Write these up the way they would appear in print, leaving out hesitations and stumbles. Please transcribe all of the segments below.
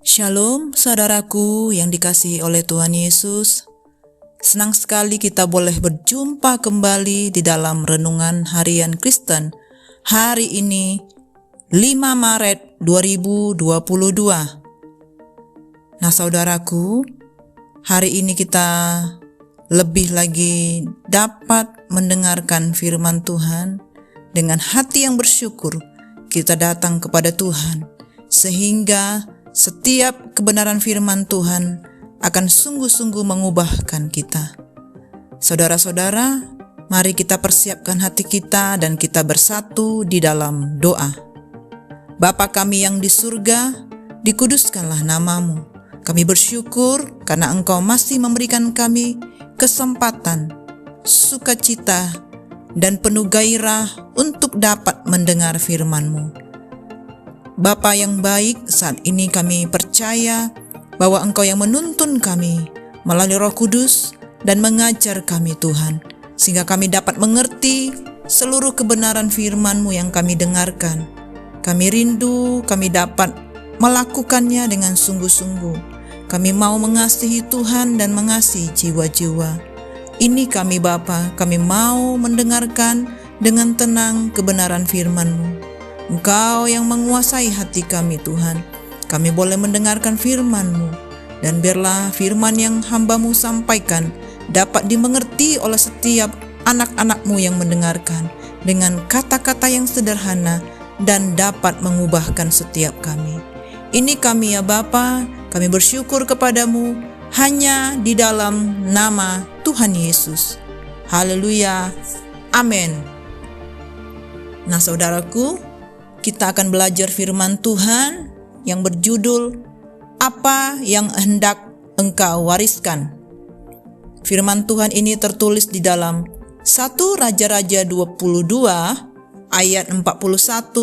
Shalom saudaraku yang dikasihi oleh Tuhan Yesus. Senang sekali kita boleh berjumpa kembali di dalam Renungan Harian Kristen hari ini 5 Maret 2022. Nah saudaraku, hari ini kita lebih lagi dapat mendengarkan firman Tuhan. Dengan hati yang bersyukur kita datang kepada Tuhan, sehingga setiap kebenaran firman Tuhan akan sungguh-sungguh mengubahkan kita. Saudara-saudara, mari kita persiapkan hati kita dan kita bersatu di dalam doa. Bapa kami yang di surga, dikuduskanlah namamu. Kami bersyukur karena Engkau masih memberikan kami kesempatan, sukacita, dan penuh gairah untuk dapat mendengar firman-Mu. Bapa yang baik, saat ini kami percaya bahwa Engkau yang menuntun kami melalui Roh Kudus dan mengajar kami Tuhan, sehingga kami dapat mengerti seluruh kebenaran firman-Mu yang kami dengarkan. Kami rindu kami dapat melakukannya dengan sungguh-sungguh. Kami mau mengasihi Tuhan dan mengasihi jiwa-jiwa. Ini kami Bapa, kami mau mendengarkan dengan tenang kebenaran firman-Mu. Engkau yang menguasai hati kami Tuhan. Kami boleh mendengarkan firman-Mu, dan biarlah firman yang hamba-Mu sampaikan dapat dimengerti oleh setiap anak-anak-Mu yang mendengarkan dengan kata-kata yang sederhana dan dapat mengubahkan setiap kami. Ini kami ya Bapa, kami bersyukur kepadamu hanya di dalam nama Tuhan Yesus. Haleluya. Amin. Nah saudaraku, kita akan belajar firman Tuhan yang berjudul Apa yang hendak engkau wariskan. Firman Tuhan ini tertulis di dalam 1 Raja-Raja 22 ayat 41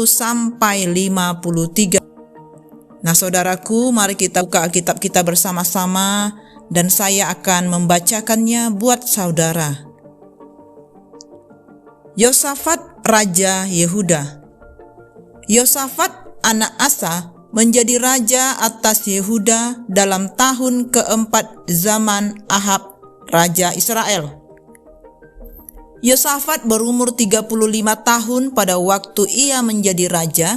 sampai 53. Nah saudaraku, mari kita buka Alkitab kita bersama-sama dan saya akan membacakannya buat saudara. Yosafat Raja Yehuda. Yosafat anak Asa menjadi raja atas Yehuda dalam tahun keempat zaman Ahab Raja Israel. Yosafat berumur 35 tahun pada waktu ia menjadi raja,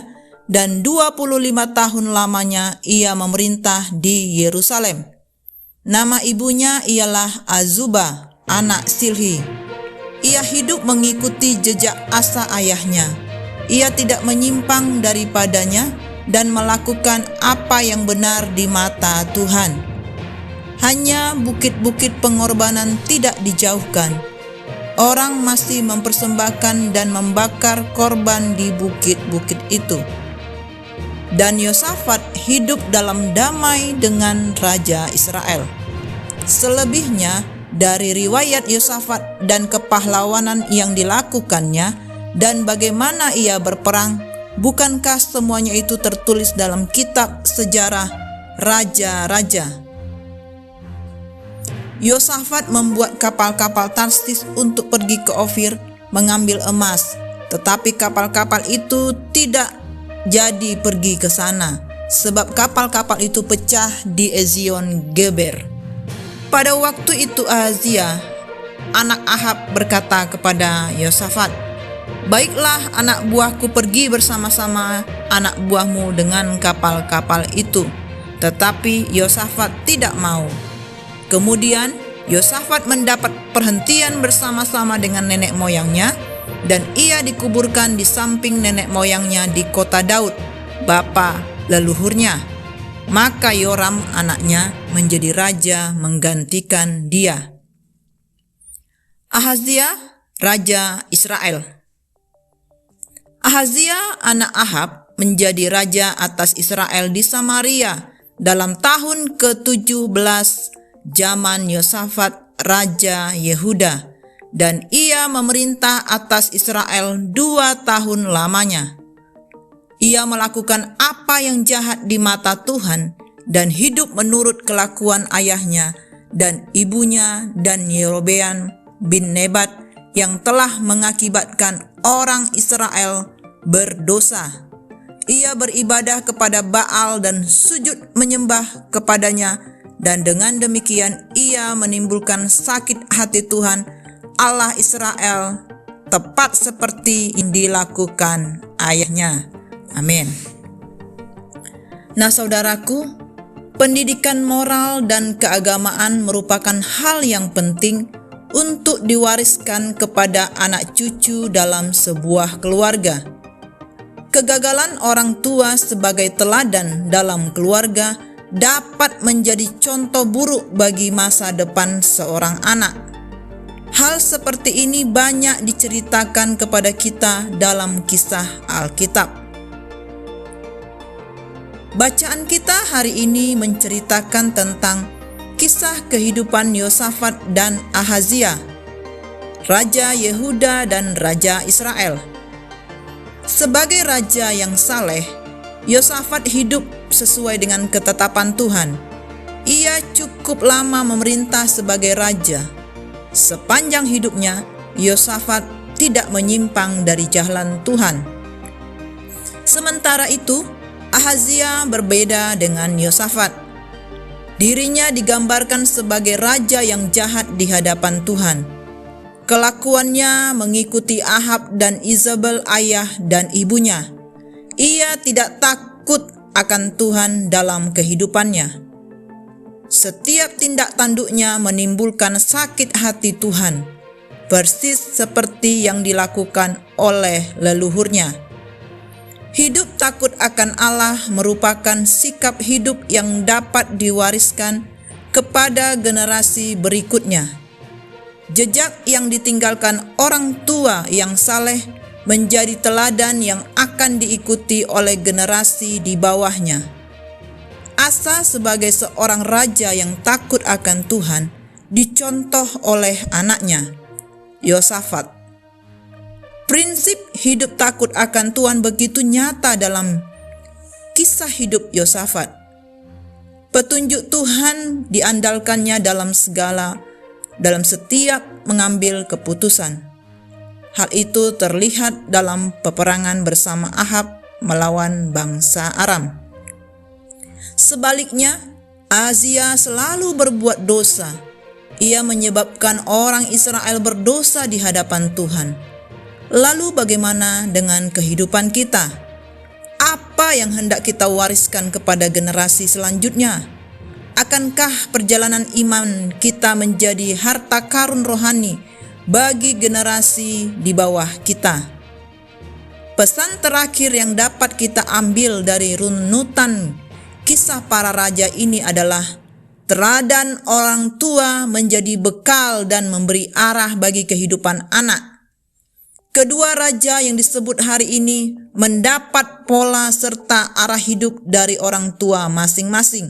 dan 25 tahun lamanya ia memerintah di Yerusalem. Nama ibunya ialah Azubah, anak Silhi. Ia hidup mengikuti jejak Asa ayahnya. Ia tidak menyimpang daripadanya dan melakukan apa yang benar di mata Tuhan. Hanya bukit-bukit pengorbanan tidak dijauhkan. Orang masih mempersembahkan dan membakar korban di bukit-bukit itu. Dan Yosafat hidup dalam damai dengan Raja Israel. Selebihnya dari riwayat Yosafat dan kepahlawanan yang dilakukannya dan bagaimana ia berperang, bukankah semuanya itu tertulis dalam kitab sejarah raja-raja? Yosafat membuat kapal-kapal Tarsis untuk pergi ke Ofir mengambil emas, tetapi kapal-kapal itu tidak jadi pergi ke sana, sebab kapal-kapal itu pecah di Ezion Geber. Pada waktu itu Ahazia, anak Ahab, berkata kepada Yosafat, "Baiklah, anak buahku pergi bersama-sama anak buahmu dengan kapal-kapal itu." Tetapi Yosafat tidak mau. Kemudian Yosafat mendapat perhentian bersama-sama dengan nenek moyangnya, dan ia dikuburkan di samping nenek moyangnya di kota Daud, bapa leluhurnya. Maka Yoram anaknya menjadi raja menggantikan dia. Ahazia, Raja Israel. Ahazia anak Ahab menjadi raja atas Israel di Samaria dalam tahun ke-17 zaman Yosafat Raja Yehuda, dan ia memerintah atas Israel 2 tahun lamanya. Ia melakukan apa yang jahat di mata Tuhan dan hidup menurut kelakuan ayahnya dan ibunya dan Yerobeam bin Nebat yang telah mengakibatkan orang Israel berdosa. Ia beribadah kepada Baal dan sujud menyembah kepadanya, dan dengan demikian ia menimbulkan sakit hati Tuhan Allah Israel, tepat seperti yang dilakukan ayahnya. Amin. Nah, saudaraku, pendidikan moral dan keagamaan merupakan hal yang penting untuk diwariskan kepada anak cucu dalam sebuah keluarga. Kegagalan orang tua sebagai teladan dalam keluarga dapat menjadi contoh buruk bagi masa depan seorang anak. Hal seperti ini banyak diceritakan kepada kita dalam kisah Alkitab. Bacaan kita hari ini menceritakan tentang kisah kehidupan Yosafat dan Ahazia, Raja Yehuda dan Raja Israel. Sebagai raja yang saleh, Yosafat hidup sesuai dengan ketetapan Tuhan. Ia cukup lama memerintah sebagai raja. Sepanjang hidupnya, Yosafat tidak menyimpang dari jalan Tuhan. Sementara itu, Ahazia berbeda dengan Yosafat. Dirinya digambarkan sebagai raja yang jahat di hadapan Tuhan. Kelakuannya mengikuti Ahab dan Izabel ayah dan ibunya. Ia tidak takut akan Tuhan dalam kehidupannya. Setiap tindak tanduknya menimbulkan sakit hati Tuhan, persis seperti yang dilakukan oleh leluhurnya. Hidup takut akan Allah merupakan sikap hidup yang dapat diwariskan kepada generasi berikutnya. Jejak yang ditinggalkan orang tua yang saleh menjadi teladan yang akan diikuti oleh generasi di bawahnya. Asa sebagai seorang raja yang takut akan Tuhan dicontoh oleh anaknya, Yosafat. Prinsip hidup takut akan Tuhan begitu nyata dalam kisah hidup Yosafat. Petunjuk Tuhan diandalkannya dalam setiap mengambil keputusan. Hal itu terlihat dalam peperangan bersama Ahab melawan bangsa Aram. Sebaliknya, Ahazia selalu berbuat dosa. Ia menyebabkan orang Israel berdosa di hadapan Tuhan. Lalu bagaimana dengan kehidupan kita? Apa yang hendak kita wariskan kepada generasi selanjutnya? Akankah perjalanan iman kita menjadi harta karun rohani bagi generasi di bawah kita? Pesan terakhir yang dapat kita ambil dari runutan kisah para raja ini adalah teladan orang tua menjadi bekal dan memberi arah bagi kehidupan anak. Kedua raja yang disebut hari ini mendapat pola serta arah hidup dari orang tua masing-masing.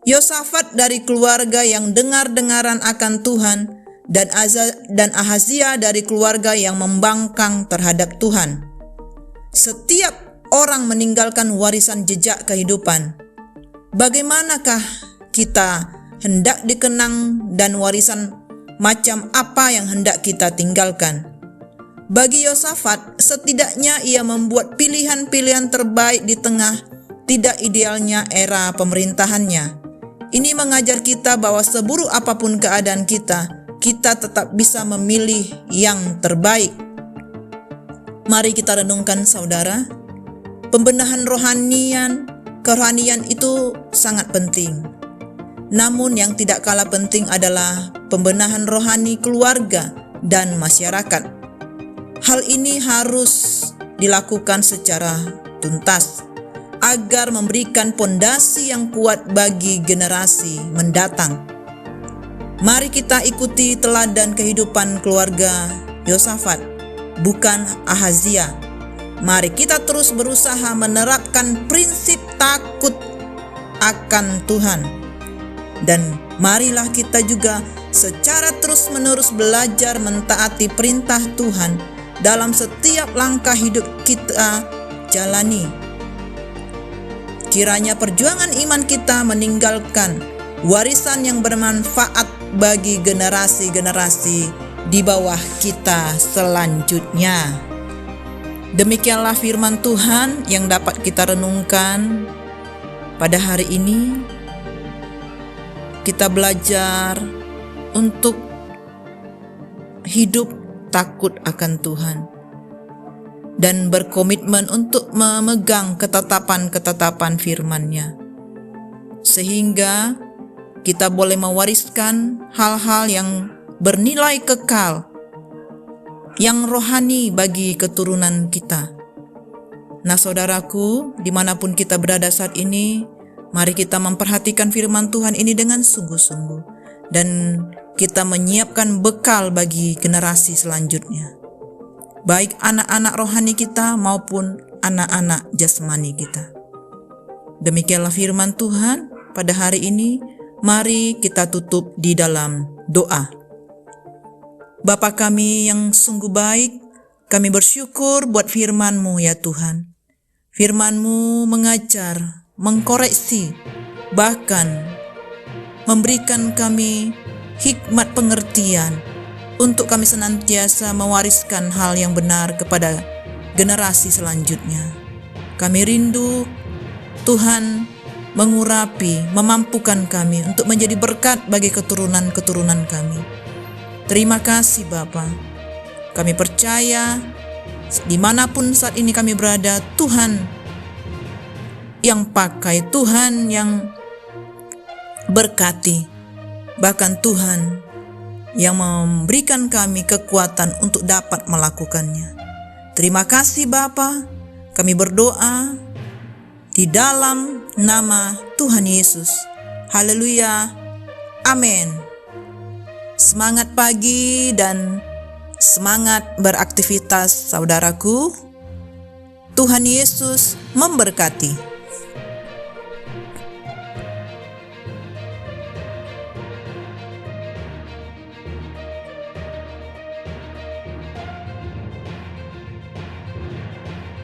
Yosafat dari keluarga yang dengar-dengaran akan Tuhan, dan Ahazia dari keluarga yang membangkang terhadap Tuhan. Setiap orang meninggalkan warisan jejak kehidupan. Bagaimanakah kita hendak dikenang dan warisan macam apa yang hendak kita tinggalkan? Bagi Yosafat, setidaknya ia membuat pilihan-pilihan terbaik di tengah tidak idealnya era pemerintahannya. Ini mengajar kita bahwa seburuk apapun keadaan kita tetap bisa memilih yang terbaik. Mari kita renungkan, saudara. Pembenahan kerohanian itu sangat penting. Namun yang tidak kalah penting adalah pembenahan rohani keluarga dan masyarakat. Hal ini harus dilakukan secara tuntas agar memberikan pondasi yang kuat bagi generasi mendatang. Mari kita ikuti teladan kehidupan keluarga Yosafat, bukan Ahazia. Mari kita terus berusaha menerapkan prinsip takut akan Tuhan. Dan marilah kita juga secara terus-menerus belajar mentaati perintah Tuhan dalam setiap langkah hidup kita jalani. Kiranya perjuangan iman kita meninggalkan warisan yang bermanfaat bagi generasi-generasi di bawah kita selanjutnya. Demikianlah firman Tuhan yang dapat kita renungkan pada hari ini. Kita belajar untuk hidup takut akan Tuhan dan berkomitmen untuk memegang ketetapan-ketetapan firman-Nya, sehingga kita boleh mewariskan hal-hal yang bernilai kekal, yang rohani bagi keturunan kita. Nah saudaraku, dimanapun kita berada saat ini, mari kita memperhatikan firman Tuhan ini dengan sungguh-sungguh, dan kita menyiapkan bekal bagi generasi selanjutnya, baik anak-anak rohani kita maupun anak-anak jasmani kita. Demikianlah firman Tuhan pada hari ini. Mari kita tutup di dalam doa. Bapa kami yang sungguh baik, kami bersyukur buat firman-Mu ya Tuhan. Firman-Mu mengajar, mengkoreksi, bahkan memberikan kami hikmat pengertian untuk kami senantiasa mewariskan hal yang benar kepada generasi selanjutnya. Kami rindu Tuhan mengurapi, memampukan kami untuk menjadi berkat bagi keturunan-keturunan kami. Terima kasih Bapa. Kami percaya dimanapun saat ini kami berada, Tuhan yang pakai, Tuhan yang berkati, bahkan Tuhan yang memberikan kami kekuatan untuk dapat melakukannya. Terima kasih Bapa. Kami berdoa di dalam nama Tuhan Yesus. Haleluya. Amin. Semangat pagi dan semangat beraktivitas saudaraku. Tuhan Yesus memberkati.